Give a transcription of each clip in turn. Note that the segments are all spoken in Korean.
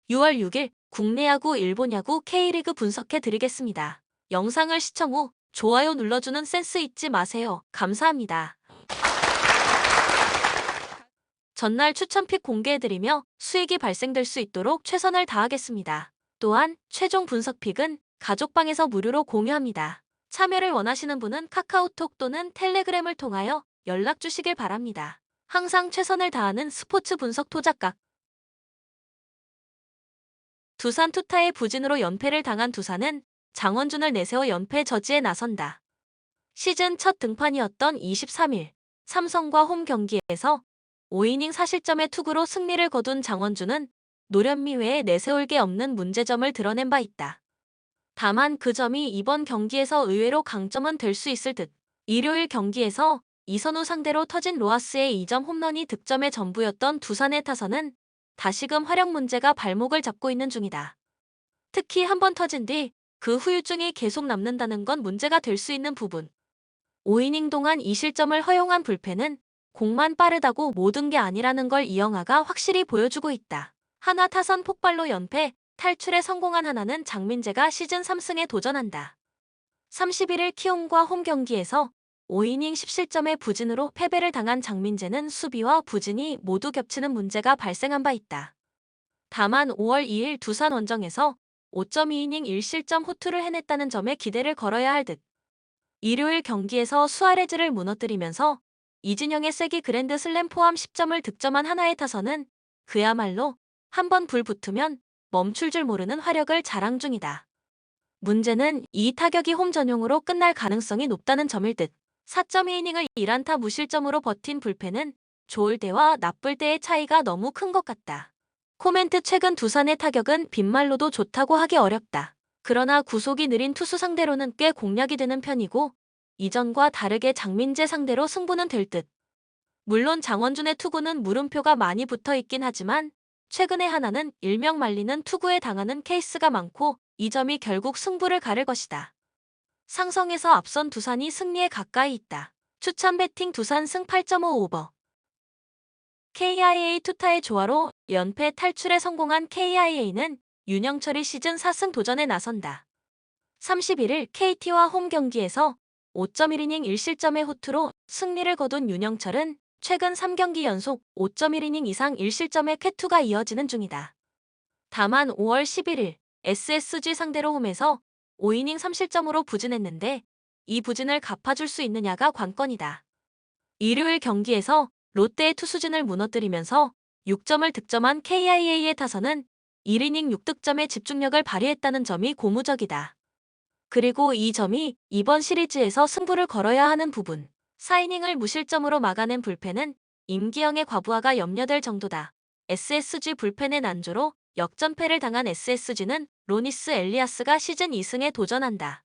6월 6일 국내 야구, 일본 야구, K리그 분석해 드리겠습니다. 영상을 시청 후 좋아요 눌러주는 센스 잊지 마세요. 감사합니다. 전날 추천픽 공개해드리며 수익이 발생될 수 있도록 최선을 다하겠습니다. 또한 최종 분석픽은 가족방에서 무료로 공유합니다. 참여를 원하시는 분은 카카오톡 또는 텔레그램을 통하여 연락 주시길 바랍니다. 항상 최선을 다하는 스포츠 분석 토작각. 두산 투타의 부진으로 연패를 당한 두산은 장원준을 내세워 연패 저지에 나선다. 시즌 첫 등판이었던 23일 삼성과 홈 경기에서 5이닝 4실점의 투구로 승리를 거둔 장원준은 노련미 외에 내세울 게 없는 문제점을 드러낸 바 있다. 다만 그 점이 이번 경기에서 의외로 강점은 될 수 있을 듯. 일요일 경기에서 이선우 상대로 터진 로하스의 2점 홈런이 득점의 전부였던 두산의 타선은 다시금 활약 문제가 발목을 잡고 있는 중이다. 특히 한 번 터진 뒤 그 후유증이 계속 남는다는 건 문제가 될 수 있는 부분. 5이닝 동안 2실점을 허용한 불펜은 공만 빠르다고 모든 게 아니라는 걸 이영하가 확실히 보여주고 있다. 한화 타선 폭발로 연패, 탈출에 성공한 하나는 장민재가 시즌 3승에 도전한다. 31일 키움과 홈 경기에서 5이닝 10실점의 부진으로 패배를 당한 장민재는 수비와 부진이 모두 겹치는 문제가 발생한 바 있다. 다만 5월 2일 두산 원정에서 5.2이닝 1실점 호투를 해냈다는 점에 기대를 걸어야 할 듯. 일요일 경기에서 수아레즈를 무너뜨리면서 이진영의 쐐기 그랜드 슬램 포함 10점을 득점한 하나의 타선은 그야말로 한번 불 붙으면 멈출 줄 모르는 화력을 자랑 중이다. 문제는 이 타격이 홈 전용으로 끝날 가능성이 높다는 점일 듯. 4.2이닝을 1안타 무실점으로 버틴 불펜은 좋을 때와 나쁠 때의 차이가 너무 큰 것 같다. 코멘트 최근 두산의 타격은 빈말로도 좋다고 하기 어렵다. 그러나 구속이 느린 투수 상대로는 꽤 공략이 되는 편이고 이전과 다르게 장민재 상대로 승부는 될 듯. 물론 장원준의 투구는 물음표가 많이 붙어 있긴 하지만 최근에 하나는 일명 말리는 투구에 당하는 케이스가 많고 이 점이 결국 승부를 가를 것이다. 상성에서 앞선 두산이 승리에 가까이 있다. 추천 배팅 두산 승 8.5 오버. KIA 투타의 조화로 연패 탈출에 성공한 KIA는 윤영철이 시즌 4승 도전에 나선다. 31일 KT와 홈 경기에서 5.1이닝 1실점의 호투로 승리를 거둔 윤영철은 최근 3경기 연속 5.1이닝 이상 1실점의 쾌투가 이어지는 중이다. 다만 5월 11일 SSG 상대로 홈에서 5이닝 3실점으로 부진했는데 이 부진을 갚아줄 수 있느냐가 관건이다. 일요일 경기에서 롯데의 투수진을 무너뜨리면서 6점을 득점한 KIA의 타선은 1이닝 6득점의 집중력을 발휘했다는 점이 고무적이다. 그리고 이 점이 이번 시리즈에서 승부를 걸어야 하는 부분. 4이닝을 무실점으로 막아낸 불펜은 임기영의 과부하가 염려될 정도다. SSG 불펜의 난조로 역전패를 당한 SSG는 로니스 엘리아스가 시즌 2승에 도전한다.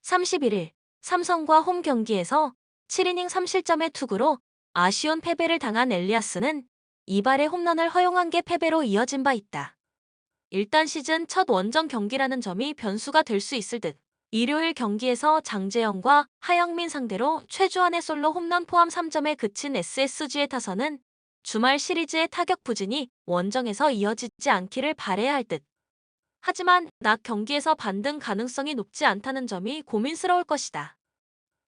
31일 삼성과 홈 경기에서 7이닝 3실점의 투구로 아쉬운 패배를 당한 엘리아스는 이발의 홈런을 허용한 게 패배로 이어진 바 있다. 일단 시즌 첫 원정 경기라는 점이 변수가 될 수 있을 듯. 일요일 경기에서 장재영과 하영민 상대로 최주환의 솔로 홈런 포함 3점에 그친 SSG의 타선은 주말 시리즈의 타격 부진이 원정에서 이어지지 않기를 바라야 할 듯. 하지만 낮 경기에서 반등 가능성이 높지 않다는 점이 고민스러울 것이다.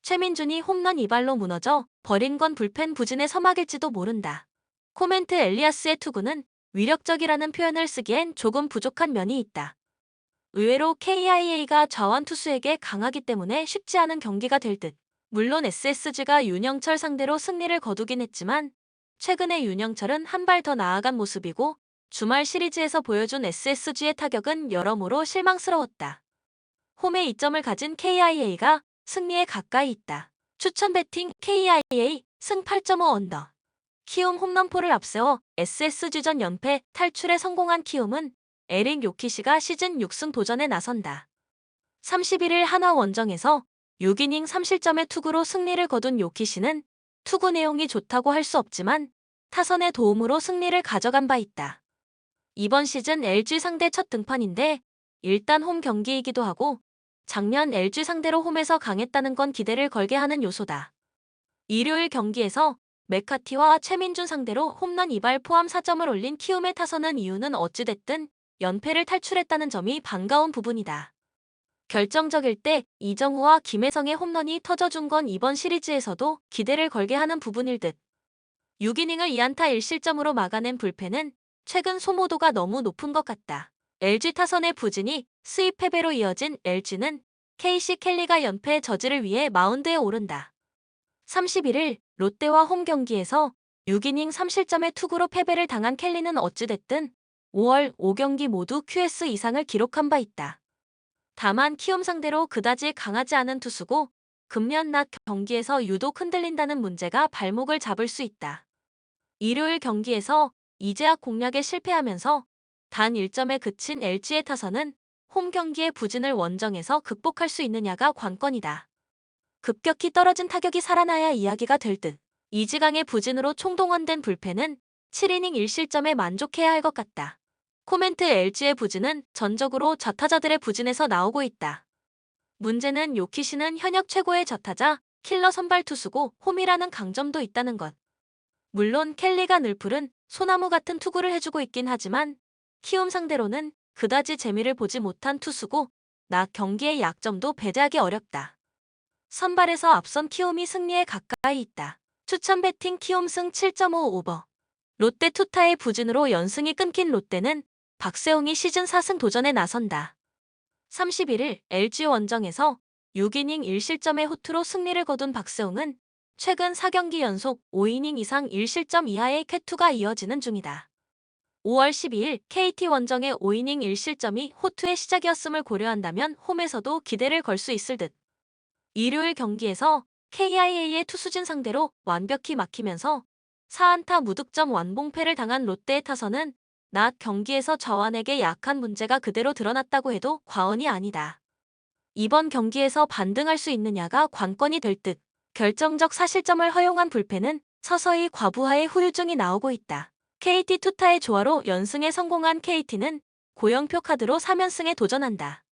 최민준이 홈런 이발로 무너져 버린 건 불펜 부진의 서막일지도 모른다. 코멘트 엘리아스의 투구는 위력적이라는 표현을 쓰기엔 조금 부족한 면이 있다. 의외로 KIA가 좌완 투수에게 강하기 때문에 쉽지 않은 경기가 될 듯. 물론 SSG가 윤영철 상대로 승리를 거두긴 했지만 최근에 윤영철은 한 발 더 나아간 모습이고 주말 시리즈에서 보여준 SSG의 타격은 여러모로 실망스러웠다. 홈에 이점을 가진 KIA가 승리에 가까이 있다. 추천 배팅 KIA 승 8.5 언더. 키움 홈런포를 앞세워 SSG전 연패 탈출에 성공한 키움은 에릭 요키시가 시즌 6승 도전에 나선다. 31일 한화 원정에서 6이닝 3실점의 투구로 승리를 거둔 요키시는 투구 내용이 좋다고 할 수 없지만 타선의 도움으로 승리를 가져간 바 있다. 이번 시즌 LG 상대 첫 등판인데 일단 홈 경기이기도 하고 작년 LG 상대로 홈에서 강했다는 건 기대를 걸게 하는 요소다. 일요일 경기에서 메카티와 최민준 상대로 홈런 2발 포함 4점을 올린 키움의 타선은 이유는 어찌됐든 연패를 탈출했다는 점이 반가운 부분이다. 결정적일 때 이정후와 김혜성의 홈런이 터져준 건 이번 시리즈에서도 기대를 걸게 하는 부분일 듯. 6이닝을 2안타 1실점으로 막아낸 불펜은 최근 소모도가 너무 높은 것 같다. LG 타선의 부진이 수입 패배로 이어진 LG는 KC 켈리가 연패 저지를 위해 마운드에 오른다. 31일 롯데와 홈 경기에서 6이닝 3실점의 투구로 패배를 당한 켈리는 어찌됐든 5월 5경기 모두 QS 이상을 기록한 바 있다. 다만 키움 상대로 그다지 강하지 않은 투수고 금년 낮 경기에서 유독 흔들린다는 문제가 발목을 잡을 수 있다. 일요일 경기에서 이재학 공략에 실패하면서 단 1점에 그친 LG의 타선은 홈 경기의 부진을 원정에서 극복할 수 있느냐가 관건이다. 급격히 떨어진 타격이 살아나야 이야기가 될 듯. 이지강의 부진으로 총동원된 불펜은 7이닝 1실점에 만족해야 할 것 같다. 코멘트 LG의 부진은 전적으로 좌타자들의 부진에서 나오고 있다. 문제는 요키시는 현역 최고의 좌타자, 킬러 선발 투수고 홈이라는 강점도 있다는 것. 물론 켈리가 늘풀은 소나무 같은 투구를 해주고 있긴 하지만 키움 상대로는 그다지 재미를 보지 못한 투수고 낮 경기의 약점도 배제하기 어렵다. 선발에서 앞선 키움이 승리에 가까이 있다. 추천 배팅 키움 승 7.5 오버. 롯데 투타의 부진으로 연승이 끊긴 롯데는 박세웅이 시즌 4승 도전에 나선다. 31일 LG 원정에서 6이닝 1실점의 호투로 승리를 거둔 박세웅은 최근 4경기 연속 5이닝 이상 1실점 이하의 쾌투가 이어지는 중이다. 5월 12일 KT 원정의 5이닝 1실점이 호투의 시작이었음을 고려한다면 홈에서도 기대를 걸 수 있을 듯. 일요일 경기에서 KIA의 투수진 상대로 완벽히 막히면서 4안타 무득점 완봉패를 당한 롯데의 타선은 낮 경기에서 저완에게 약한 문제가 그대로 드러났다고 해도 과언이 아니다. 이번 경기에서 반등할 수 있느냐가 관건이 될 듯. 결정적 4실점을 허용한 불펜은 서서히 과부하의 후유증이 나오고 있다. KT 투타의 조화로 연승에 성공한 KT는 고영표 카드로 3연승에 도전한다.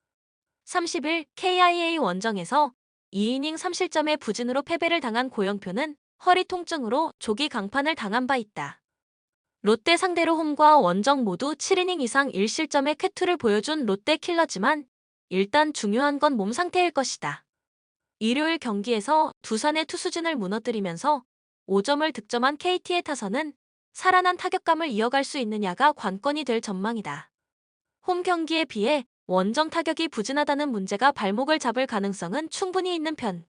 30일 KIA 원정에서 2이닝 3실점의 부진으로 패배를 당한 고영표는 허리 통증으로 조기 강판을 당한 바 있다. 롯데 상대로 홈과 원정 모두 7이닝 이상 1실점의 쾌투를 보여준 롯데 킬러지만 일단 중요한 건 몸 상태일 것이다. 일요일 경기에서 두산의 투수진을 무너뜨리면서 5점을 득점한 KT의 타선은 살아난 타격감을 이어갈 수 있느냐가 관건이 될 전망이다. 홈 경기에 비해 원정 타격이 부진하다는 문제가 발목을 잡을 가능성은 충분히 있는 편.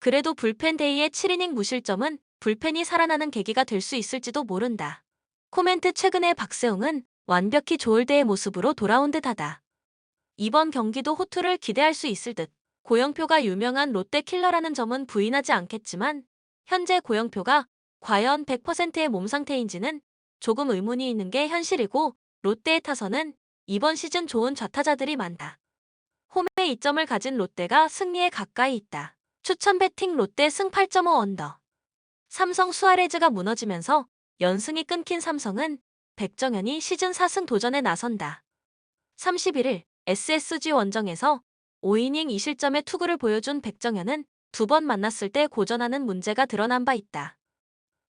그래도 불펜 데이의 7이닝 무실점은 불펜이 살아나는 계기가 될 수 있을지도 모른다. 코멘트 최근에 박세웅은 완벽히 조을대의 모습으로 돌아온 듯하다. 이번 경기도 호투를 기대할 수 있을 듯. 고영표가 유명한 롯데 킬러라는 점은 부인하지 않겠지만 현재 고영표가 과연 100%의 몸 상태인지는 조금 의문이 있는 게 현실이고 롯데의 타선은 이번 시즌 좋은 좌타자들이 많다. 홈에 이점을 가진 롯데가 승리에 가까이 있다. 추천 배팅 롯데 승 8.5 언더. 삼성 수아레즈가 무너지면서 연승이 끊긴 삼성은 백정현이 시즌 4승 도전에 나선다. 31일 SSG 원정에서 5이닝 2실점의 투구를 보여준 백정현은 두 번 만났을 때 고전하는 문제가 드러난 바 있다.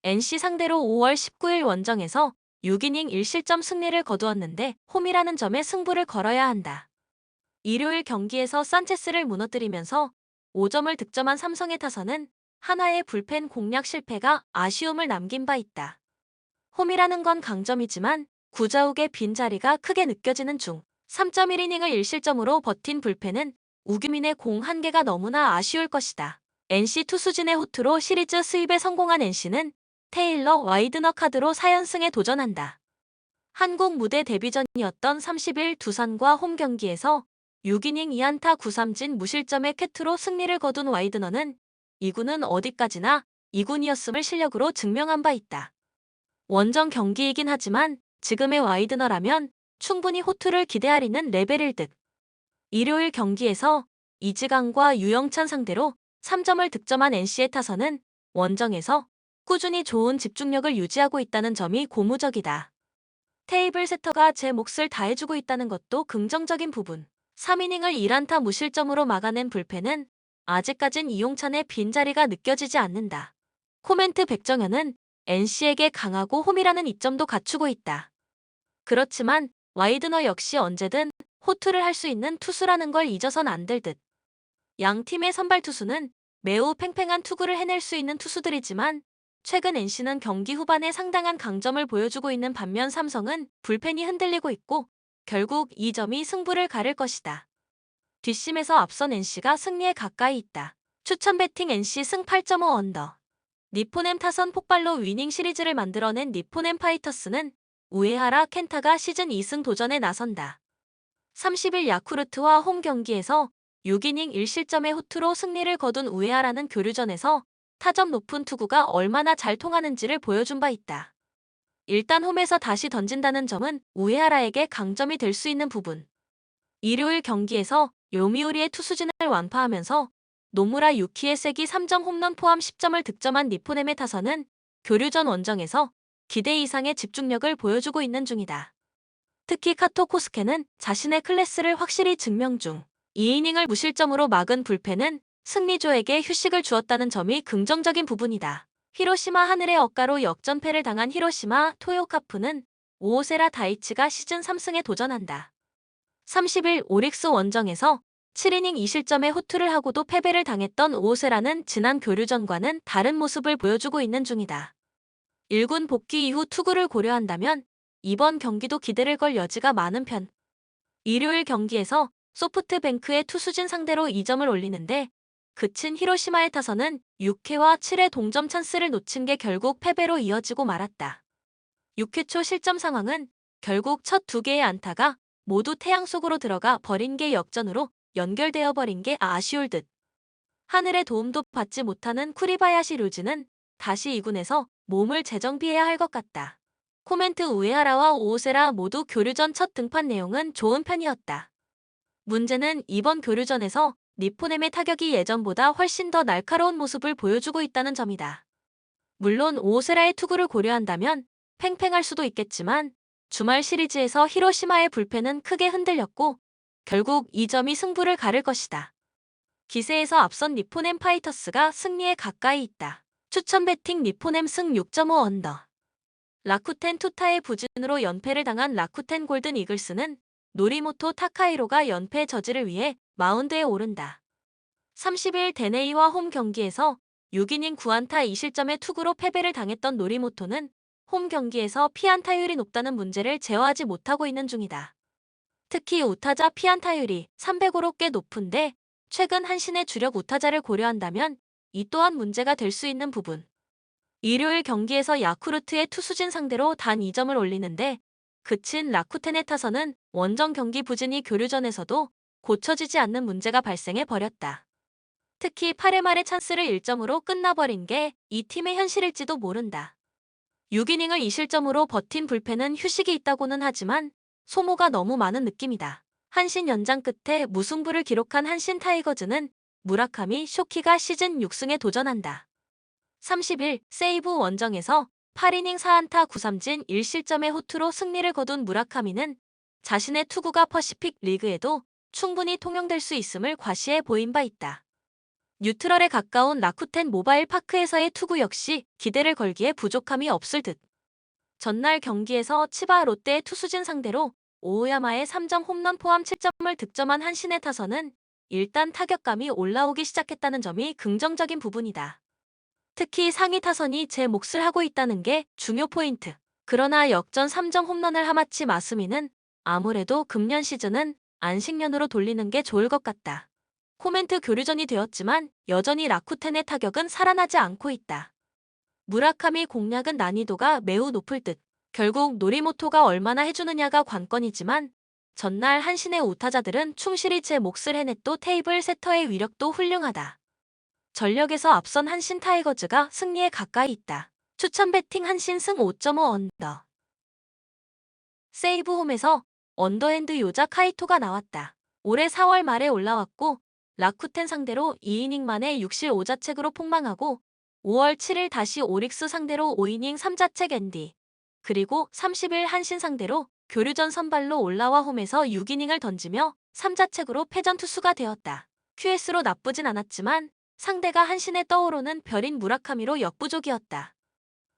NC 상대로 5월 19일 원정에서 6이닝 1실점 승리를 거두었는데 홈이라는 점에 승부를 걸어야 한다. 일요일 경기에서 산체스를 무너뜨리면서 5점을 득점한 삼성의 타선은 하나의 불펜 공략 실패가 아쉬움을 남긴 바 있다. 홈이라는 건 강점이지만 구자욱의 빈자리가 크게 느껴지는 중 3.1이닝을 1실점으로 버틴 불펜은 우규민의 공 1개가 너무나 아쉬울 것이다. NC 투수진의 호투로 시리즈 수입에 성공한 NC는 테일러 와이드너 카드로 4연승에 도전한다. 한국 무대 데뷔전이었던 30일 두산과 홈 경기에서 6이닝 2안타 9삼진 무실점의 쾌투로 승리를 거둔 와이드너는 2군은 어디까지나 2군이었음을 실력으로 증명한 바 있다. 원정 경기이긴 하지만 지금의 와이드너라면 충분히 호투를 기대하리는 레벨일 듯. 일요일 경기에서 이지강과 유영찬 상대로 3점을 득점한 NC의 타선은 원정에서 꾸준히 좋은 집중력을 유지하고 있다는 점이 고무적이다. 테이블 세터가 제 몫을 다해주고 있다는 것도 긍정적인 부분. 3이닝을 1안타 무실점으로 막아낸 불펜은 아직까진 이용찬의 빈자리가 느껴지지 않는다. 코멘트 백정현은 NC에게 강하고 홈이라는 이점도 갖추고 있다. 그렇지만 와이드너 역시 언제든 호투를 할 수 있는 투수라는 걸 잊어선 안 될 듯. 양 팀의 선발 투수는 매우 팽팽한 투구를 해낼 수 있는 투수들이지만 최근 NC는 경기 후반에 상당한 강점을 보여주고 있는 반면 삼성은 불펜이 흔들리고 있고 결국 이 점이 승부를 가를 것이다. 뒷심에서 앞선 NC가 승리에 가까이 있다. 추천 배팅 NC 승 8.5 언더. 니포넴 타선 폭발로 위닝 시리즈를 만들어낸 니포넴 파이터스는 우에하라 켄타가 시즌 2승 도전에 나선다. 30일 야쿠르트와 홈 경기에서 6이닝 1실점의 호투로 승리를 거둔 우에하라는 교류전에서 타점 높은 투구가 얼마나 잘 통하는지를 보여준 바 있다. 일단 홈에서 다시 던진다는 점은 우에하라에게 강점이 될 수 있는 부분. 일요일 경기에서 요미우리의 투수진을 완파하면서 노무라 유키의 세기 3점 홈런 포함 10점을 득점한 니포넴의 타선은 교류전 원정에서 기대 이상의 집중력을 보여주고 있는 중이다. 특히 카토 코스케는 자신의 클래스를 확실히 증명 중. 2이닝을 무실점으로 막은 불펜은 승리조에게 휴식을 주었다는 점이 긍정적인 부분이다. 히로시마 하늘의 억가로 역전패를 당한 히로시마 토요카프는 오오세라 다이치가 시즌 3승에 도전한다. 30일 오릭스 원정에서 7이닝 2실점의 호투를 하고도 패배를 당했던 오오세라는 지난 교류전과는 다른 모습을 보여주고 있는 중이다. 1군 복귀 이후 투구를 고려한다면 이번 경기도 기대를 걸 여지가 많은 편. 일요일 경기에서 소프트뱅크의 투수진 상대로 2점을 올리는데 그친 히로시마의 타선은 6회와 7회 동점 찬스를 놓친 게 결국 패배로 이어지고 말았다. 6회 초 실점 상황은 결국 첫 2개의 안타가 모두 태양 속으로 들어가 버린 게 역전으로 연결되어 버린 게 아쉬울 듯. 하늘의 도움도 받지 못하는 쿠리바야시 류지는 다시 2군에서 몸을 재정비해야 할 것 같다. 코멘트 우에하라와 오오세라 모두 교류전 첫 등판 내용은 좋은 편이었다. 문제는 이번 교류전에서 니포넴의 타격이 예전보다 훨씬 더 날카로운 모습을 보여주고 있다는 점이다. 물론 오오세라의 투구를 고려한다면 팽팽할 수도 있겠지만 주말 시리즈에서 히로시마의 불펜은 크게 흔들렸고 결국 이 점이 승부를 가를 것이다. 기세에서 앞선 니포넴 파이터스가 승리에 가까이 있다. 추천 배팅 니포넴 승 6.5 언더. 라쿠텐 투타의 부진으로 연패를 당한 라쿠텐 골든 이글스는 노리모토 타카히로가 연패 저지를 위해 마운드에 오른다. 30일 데네이와 홈 경기에서 6이닝 9안타 2실점의 투구로 패배를 당했던 노리모토는 홈 경기에서 피안타율이 높다는 문제를 제어하지 못하고 있는 중이다. 특히 우타자 피안타율이 300으로 꽤 높은데 최근 한신의 주력 우타자를 고려한다면 이 또한 문제가 될 수 있는 부분. 일요일 경기에서 야쿠르트의 투수진 상대로 단 2점을 올리는데 그친 라쿠텐의 타선은 원정 경기 부진이 교류전에서도 고쳐지지 않는 문제가 발생해 버렸다. 특히 8회 말의 찬스를 1점으로 끝나버린 게 이 팀의 현실일지도 모른다. 6이닝을 2실점으로 버틴 불펜은 휴식이 있다고는 하지만 소모가 너무 많은 느낌이다. 한신 연장 끝에 무승부를 기록한 한신 타이거즈는 무라카미 쇼키가 시즌 6승에 도전한다. 30일 세이브 원정에서 8이닝 4안타 9삼진 1실점의 호투로 승리를 거둔 무라카미는 자신의 투구가 퍼시픽 리그에도 충분히 통용될 수 있음을 과시해 보인 바 있다. 뉴트럴에 가까운 라쿠텐 모바일 파크에서의 투구 역시 기대를 걸기에 부족함이 없을 듯. 전날 경기에서 치바 롯데의 투수진 상대로 오오야마의 3점 홈런 포함 7점을 득점한 한신의 타선은 일단 타격감이 올라오기 시작했다는 점이 긍정적인 부분이다. 특히 상위 타선이 제 몫을 하고 있다는 게 중요 포인트. 그러나 역전 3점 홈런을 하마치 마스미는 아무래도 금년 시즌은 안식년으로 돌리는 게 좋을 것 같다. 코멘트 교류전이 되었지만 여전히 라쿠텐의 타격은 살아나지 않고 있다. 무라카미 공략은 난이도가 매우 높을 듯. 결국 노리모토가 얼마나 해주느냐가 관건이지만 전날 한신의 우타자들은 충실히 제 몫을 해냈고 테이블 세터의 위력도 훌륭하다. 전력에서 앞선 한신 타이거즈가 승리에 가까이 있다. 추천 배팅 한신 승 5.5 언더. 세이브 홈에서 언더핸드 요자 카이토가 나왔다. 올해 4월 말에 올라왔고 라쿠텐 상대로 2이닝 만에 6실 5자책으로 폭망하고 5월 7일 다시 오릭스 상대로 5이닝 3자책 앤디. 그리고 30일 한신 상대로 교류전 선발로 올라와 홈에서 6이닝을 던지며 3자책으로 패전 투수가 되었다. QS로 나쁘진 않았지만 상대가 한신에 떠오르는 별인 무라카미로 역부족이었다.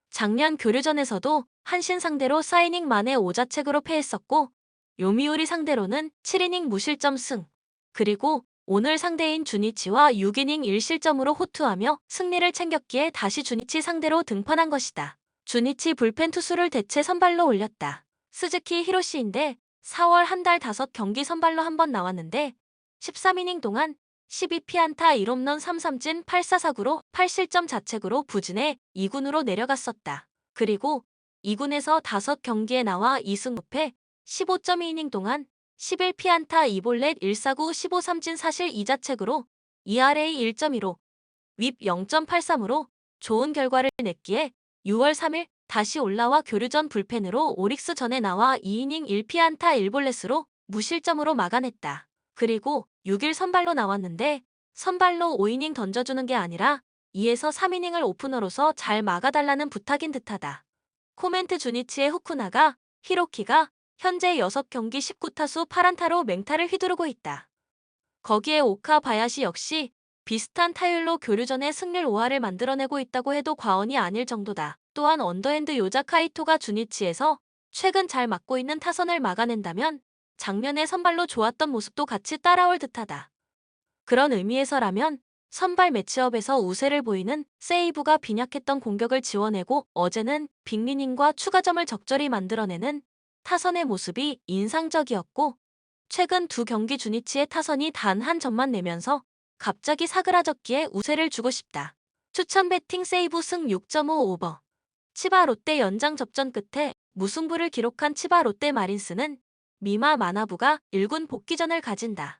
작년 교류전에서도 한신 상대로 4이닝 만에 5자책으로 패했었고 요미우리 상대로는 7이닝 무실점 승. 그리고 오늘 상대인 주니치와 6이닝 1실점으로 호투하며 승리를 챙겼기에 다시 주니치 상대로 등판한 것이다. 주니치 불펜 투수를 대체 선발로 올렸다. 스즈키 히로시인데 4월 한 달 5경기 선발로 한 번 나왔는데 13이닝 동안 12피안타 1홈런 3삼진 8사사구로 8실점 자책으로 부진해 2군으로 내려갔었다. 그리고 2군에서 5경기에 나와 2승 5패 15.2이닝 동안 11피안타 2볼넷 1사구 15삼진 사실 2자책으로 ERA 1.15, 윕 0.83으로 좋은 결과를 냈기에 6월 3일 다시 올라와 교류전 불펜으로 오릭스 전에 나와 2이닝 1피안타 1볼넷으로 무실점으로 막아냈다. 그리고 6일 선발로 나왔는데 선발로 5이닝 던져주는 게 아니라 2에서 3이닝을 오프너로서 잘 막아달라는 부탁인 듯하다. 코멘트 주니치의 후쿠나가 히로키가 현재 6경기 19타수 8안타로 맹타를 휘두르고 있다. 거기에 오카바야시 역시 비슷한 타율로 교류전의 승률 5할을 만들어내고 있다고 해도 과언이 아닐 정도다. 또한 언더핸드 요자 카이토가 주니치에서 최근 잘 맞고 있는 타선을 막아낸다면 작년에 선발로 좋았던 모습도 같이 따라올 듯하다. 그런 의미에서라면 선발 매치업에서 우세를 보이는 세이브가 빈약했던 공격을 지워내고 어제는 빅리닝과 추가점을 적절히 만들어내는 타선의 모습이 인상적이었고 최근 두 경기 주니치의 타선이 단 한 점만 내면서 갑자기 사그라졌기에 우세를 주고 싶다. 추천 배팅 세이브 승 6.5 오버. 치바 롯데 연장 접전 끝에 무승부를 기록한 치바 롯데 마린스는 미마 마나부가 1군 복귀전을 가진다.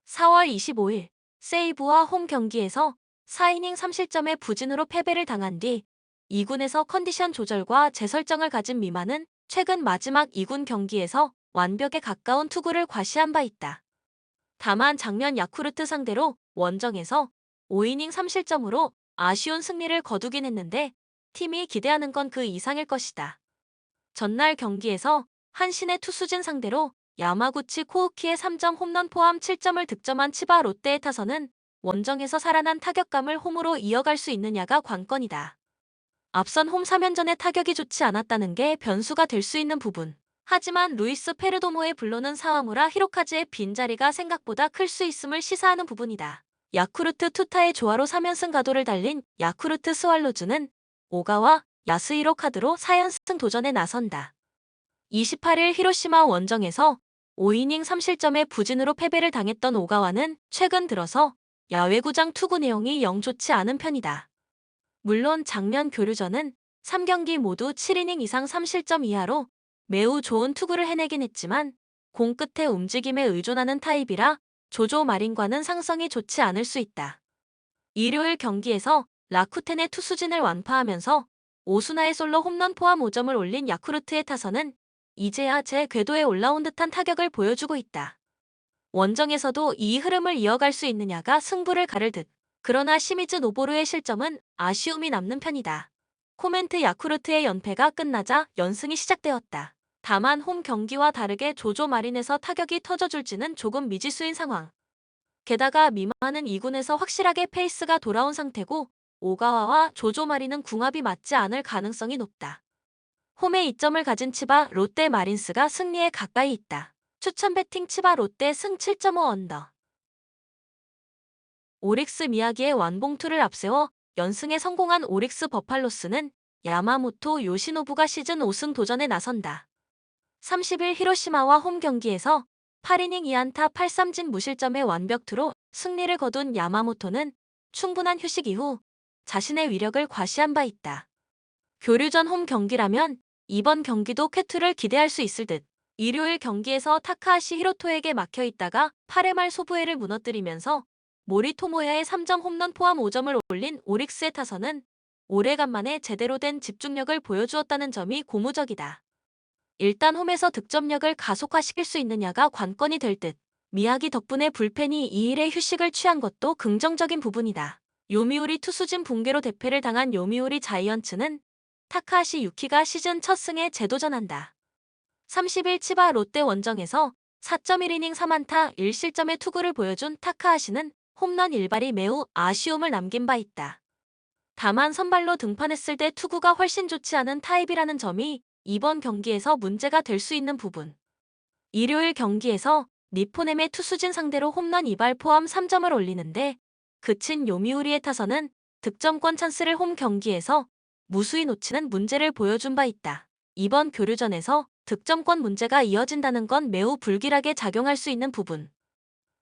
4월 25일 세이브와 홈 경기에서 4이닝 3실점의 부진으로 패배를 당한 뒤 2군에서 컨디션 조절과 재설정을 가진 미마는 최근 마지막 2군 경기에서 완벽에 가까운 투구를 과시한 바 있다. 다만 작년 야쿠르트 상대로 원정에서 5이닝 3실점으로 아쉬운 승리를 거두긴 했는데 팀이 기대하는 건 그 이상일 것이다. 전날 경기에서 한신의 투수진 상대로 야마구치 코우키의 3점 홈런 포함 7점을 득점한 치바 롯데의 타선은 원정에서 살아난 타격감을 홈으로 이어갈 수 있느냐가 관건이다. 앞선 홈 3연전의 타격이 좋지 않았다는 게 변수가 될 수 있는 부분. 하지만 루이스 페르도모의 불로는 사와무라 히로카즈의 빈자리가 생각보다 클 수 있음을 시사하는 부분이다. 야쿠르트 투타의 조화로 3연승 가도를 달린 야쿠르트 스왈로즈는 오가와 야스히로 카드로 4연승 도전에 나선다. 28일 히로시마 원정에서 5이닝 3실점의 부진으로 패배를 당했던 오가와는 최근 들어서 야외구장 투구 내용이 영 좋지 않은 편이다. 물론 작년 교류전은 3경기 모두 7이닝 이상 3실점 이하로 매우 좋은 투구를 해내긴 했지만 공 끝의 움직임에 의존하는 타입이라 조조 마린과는 상성이 좋지 않을 수 있다. 일요일 경기에서 라쿠텐의 투수진을 완파하면서 오수나의 솔로 홈런 포함 5점을 올린 야쿠르트의 타선은 이제야 제 궤도에 올라온 듯한 타격을 보여주고 있다. 원정에서도 이 흐름을 이어갈 수 있느냐가 승부를 가를 듯. 그러나 시미즈 노보루의 실점은 아쉬움이 남는 편이다. 코멘트 야쿠르트의 연패가 끝나자 연승이 시작되었다. 다만 홈 경기와 다르게 조조 마린에서 타격이 터져줄지는 조금 미지수인 상황. 게다가 미마는 2군에서 확실하게 페이스가 돌아온 상태고 오가와와 조조 마린은 궁합이 맞지 않을 가능성이 높다. 홈에 이점을 가진 치바 롯데 마린스가 승리에 가까이 있다. 추천 배팅 치바 롯데 승 7.5 언더. 오릭스 미야기의 완봉투를 앞세워 연승에 성공한 오릭스 버팔로스는 야마모토 요시노부가 시즌 5승 도전에 나선다. 30일 히로시마와 홈 경기에서 8이닝 2안타 8삼진 무실점의 완벽투로 승리를 거둔 야마모토는 충분한 휴식 이후 자신의 위력을 과시한 바 있다. 교류전 홈 경기라면 이번 경기도 쾌투를 기대할 수 있을 듯. 일요일 경기에서 타카하시 히로토에게 막혀있다가 8회 말 소부회를 무너뜨리면서 모리토모야의 3점 홈런 포함 5점을 올린 오릭스의 타선은 오래간만에 제대로 된 집중력을 보여주었다는 점이 고무적이다. 일단 홈에서 득점력을 가속화시킬 수 있느냐가 관건이 될 듯. 미야기 덕분에 불펜이 2일의 휴식을 취한 것도 긍정적인 부분이다. 요미우리 투수진 붕괴로 대패를 당한 요미우리 자이언츠는 타카하시 유키가 시즌 첫 승에 재도전한다. 30일 치바 롯데 원정에서 4.1이닝 3안타 1실점의 투구를 보여준 타카하시는 홈런 1발이 매우 아쉬움을 남긴 바 있다. 다만 선발로 등판했을 때 투구가 훨씬 좋지 않은 타입이라는 점이 이번 경기에서 문제가 될 수 있는 부분. 일요일 경기에서 니포넴의 투수진 상대로 홈런 2발 포함 3점을 올리는데 그친 요미우리에 타선은 득점권 찬스를 홈 경기에서 무수히 놓치는 문제를 보여준 바 있다. 이번 교류전에서 득점권 문제가 이어진다는 건 매우 불길하게 작용할 수 있는 부분.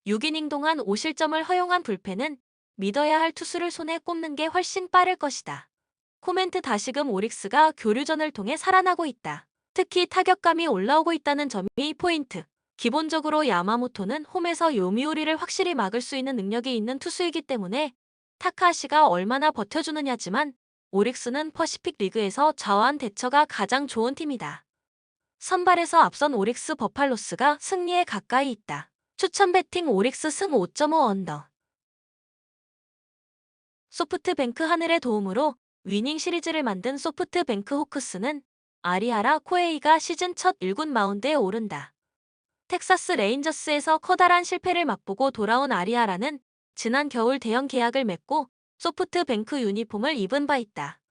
6이닝 동안 5실점을 허용한 불펜은 믿어야 할 투수를 손에 꼽는 게 훨씬 빠를 것이다. 코멘트 다시금 오릭스가 교류전을 통해 살아나고 있다. 특히 타격감이 올라오고 있다는 점이 포인트. 기본적으로 야마모토는 홈에서 요미우리를 확실히 막을 수 있는 능력이 있는 투수이기 때문에 타카하시가 얼마나 버텨주느냐지만 오릭스는 퍼시픽 리그에서 좌완 대처가 가장 좋은 팀이다. 선발에서 앞선 오릭스 버팔로스가 승리에 가까이 있다. 추천 배팅 오릭스 승 5.5 언더. 소프트뱅크 하늘의 도움으로 위닝 시리즈를 만든 소프트뱅크 호크스는 아리아라 코에이가 시즌 첫 1군 마운드에 오른다. 텍사스 레인저스에서 커다란 실패를 맛보고 돌아온 아리아라는 지난 겨울 대형 계약을 맺고 소프트뱅크 유니폼을 입은 바 있다.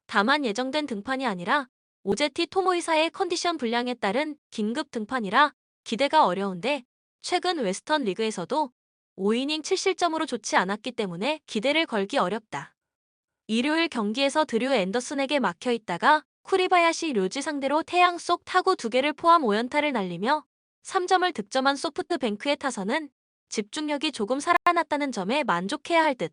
다만 예정된 등판이 아니라 오제티 토모이사의 컨디션 불량에 따른 긴급 등판이라 기대가 어려운데 최근 웨스턴 리그에서도 5이닝 7실점으로 좋지 않았기 때문에 기대를 걸기 어렵다. 일요일 경기에서 드류 앤더슨에게 막혀있다가 쿠리바야시 료지 상대로 태양 속 타구 2개를 포함 5연타를 날리며 3점을 득점한 소프트뱅크의 타선은 집중력이 조금 살아났다는 점에 만족해야 할 듯.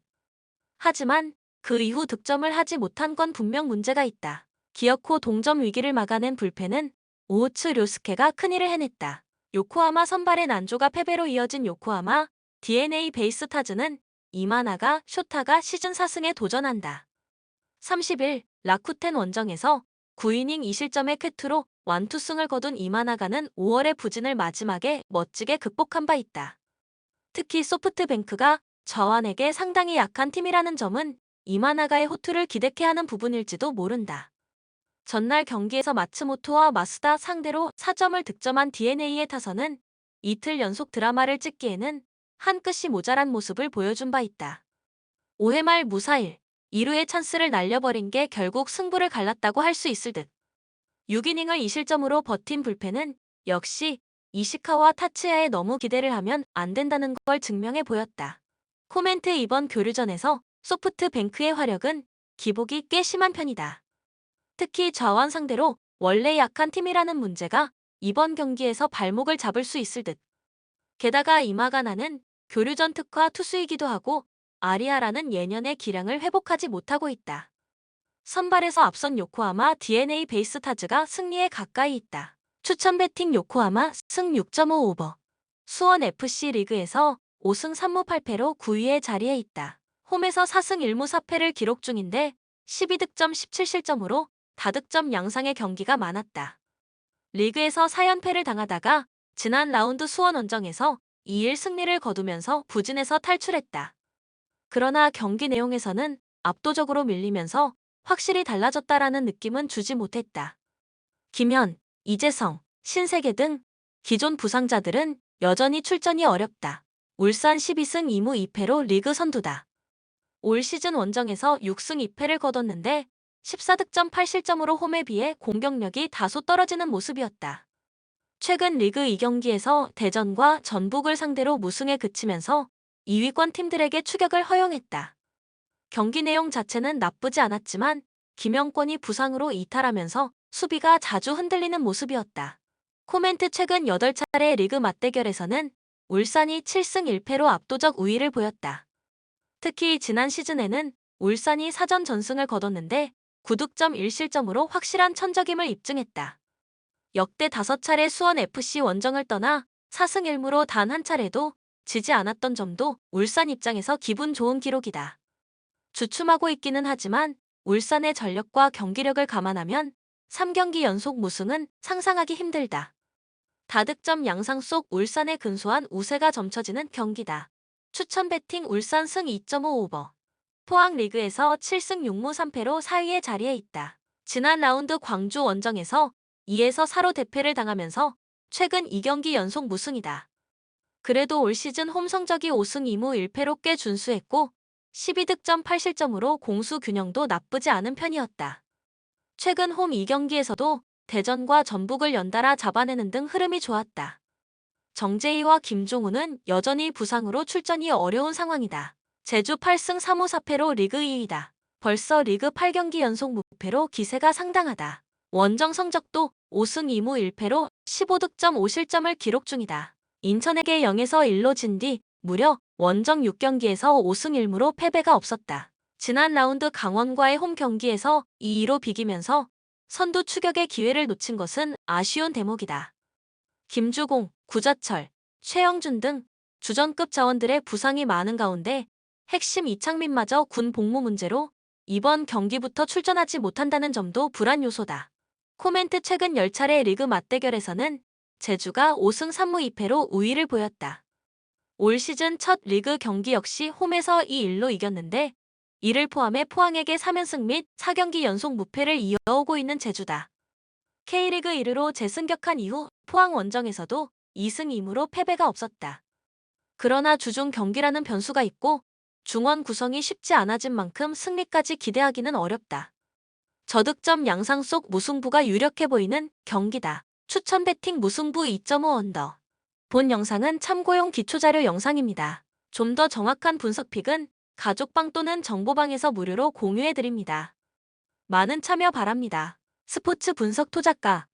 하지만 그 이후 득점을 하지 못한 건 분명 문제가 있다. 기어코 동점 위기를 막아낸 불펜은 오우츠 료스케가 큰일을 해냈다. 요코하마 선발의 난조가 패배로 이어진 요코하마 DNA 베이스타즈는 이마나가 쇼타가 시즌 4승에 도전한다. 30일 라쿠텐 원정에서 9이닝 2실점의 쾌투로 완투승을 거둔 이마나가는 5월의 부진을 마지막에 멋지게 극복한 바 있다. 특히 소프트뱅크가 저완에게 상당히 약한 팀이라는 점은 이마나가의 호투를 기대케 하는 부분일지도 모른다. 전날 경기에서 마츠모토와 마스다 상대로 4점을 득점한 DNA의 타선은 이틀 연속 드라마를 찍기에는 한 끗이 모자란 모습을 보여준 바 있다. 5회 말 무사일 2루의 찬스를 날려버린 게 결국 승부를 갈랐다고 할 수 있을 듯. 6이닝을 2실점으로 버틴 불펜은 역시 이시카와 타츠야에 너무 기대를 하면 안 된다는 걸 증명해 보였다. 코멘트 이번 교류전에서 소프트뱅크의 화력은 기복이 꽤 심한 편이다. 특히 좌완 상대로 원래 약한 팀이라는 문제가 이번 경기에서 발목을 잡을 수 있을 듯. 게다가 이마가나는 교류전 특화 투수이기도 하고 아리아라는 예년의 기량을 회복하지 못하고 있다. 선발에서 앞선 요코하마 DNA 베이스타즈가 승리에 가까이 있다. 추천 배팅 요코하마 승 6.5 오버. 수원FC 리그에서 5승 3무 8패로 9위에 자리해 있다. 홈에서 4승 1무 4패를 기록 중인데 12득점 17실점으로 다득점 양상의 경기가 많았다. 리그에서 4연패를 당하다가 지난 라운드 수원 원정에서 2일 승리를 거두면서 부진에서 탈출했다. 그러나 경기 내용에서는 압도적으로 밀리면서 확실히 달라졌다라는 느낌은 주지 못했다. 김현, 이재성, 신세계 등 기존 부상자들은 여전히 출전이 어렵다. 울산 12승 2무 2패로 리그 선두다. 올 시즌 원정에서 6승 2패를 거뒀는데 14득점 8실점으로 홈에 비해 공격력이 다소 떨어지는 모습이었다. 최근 리그 2경기에서 대전과 전북을 상대로 무승에 그치면서 2위권 팀들에게 추격을 허용했다. 경기 내용 자체는 나쁘지 않았지만 김영권이 부상으로 이탈하면서 수비가 자주 흔들리는 모습이었다. 코멘트 최근 8차례 리그 맞대결에서는 울산이 7승 1패로 압도적 우위를 보였다. 특히 지난 시즌에는 울산이 사전 전승을 거뒀는데 9득점 1실점으로 확실한 천적임을 입증했다. 역대 5차례 수원FC 원정을 떠나 4승 1무로 단 한 차례도 지지 않았던 점도 울산 입장에서 기분 좋은 기록이다. 주춤하고 있기는 하지만 울산의 전력과 경기력을 감안하면 3경기 연속 무승은 상상하기 힘들다. 다득점 양상 속 울산의 근소한 우세가 점쳐지는 경기다. 추천 배팅 울산 승 2.5 오버. 포항 리그에서 7승 6무 3패로 4위에 자리해 있다. 지난 라운드 광주 원정에서 2에서 4로 대패를 당하면서 최근 2경기 연속 무승이다. 그래도 올 시즌 홈 성적이 5승 2무 1패로 꽤 준수했고 12득점 8실점으로 공수 균형도 나쁘지 않은 편이었다. 최근 홈 2경기에서도 대전과 전북을 연달아 잡아내는 등 흐름이 좋았다. 정재희와 김종우는 여전히 부상으로 출전이 어려운 상황이다. 제주 8승 3무 4패로 리그 2위다. 벌써 리그 8경기 연속 무패로 기세가 상당하다. 원정 성적도 5승 2무 1패로 15득점 5실점을 기록 중이다. 인천에게 0에서 1로 진 뒤 무려 원정 6경기에서 5승 1무로 패배가 없었다. 지난 라운드 강원과의 홈 경기에서 2-2로 비기면서 선두 추격의 기회를 놓친 것은 아쉬운 대목이다. 김주공, 구자철, 최영준 등 주전급 자원들의 부상이 많은 가운데 핵심 이창민마저 군 복무 문제로 이번 경기부터 출전하지 못한다는 점도 불안 요소다. 코멘트 최근 10차례 리그 맞대결에서는 제주가 5승 3무 2패로 우위를 보였다. 올 시즌 첫 리그 경기 역시 홈에서 2-1로 이겼는데 이를 포함해 포항에게 3연승 및 4경기 연속 무패를 이어오고 있는 제주다. K리그 1위로 재승격한 이후 포항 원정에서도 2승 2무로 패배가 없었다. 그러나 주중 경기라는 변수가 있고 중원 구성이 쉽지 않아진 만큼 승리까지 기대하기는 어렵다. 저득점 양상 속 무승부가 유력해 보이는 경기다. 추천 배팅 무승부 2.5 언더. 본 영상은 참고용 기초자료 영상입니다. 좀 더 정확한 분석 픽은 가족방 또는 정보방에서 무료로 공유해드립니다. 많은 참여 바랍니다. 스포츠 분석 토작가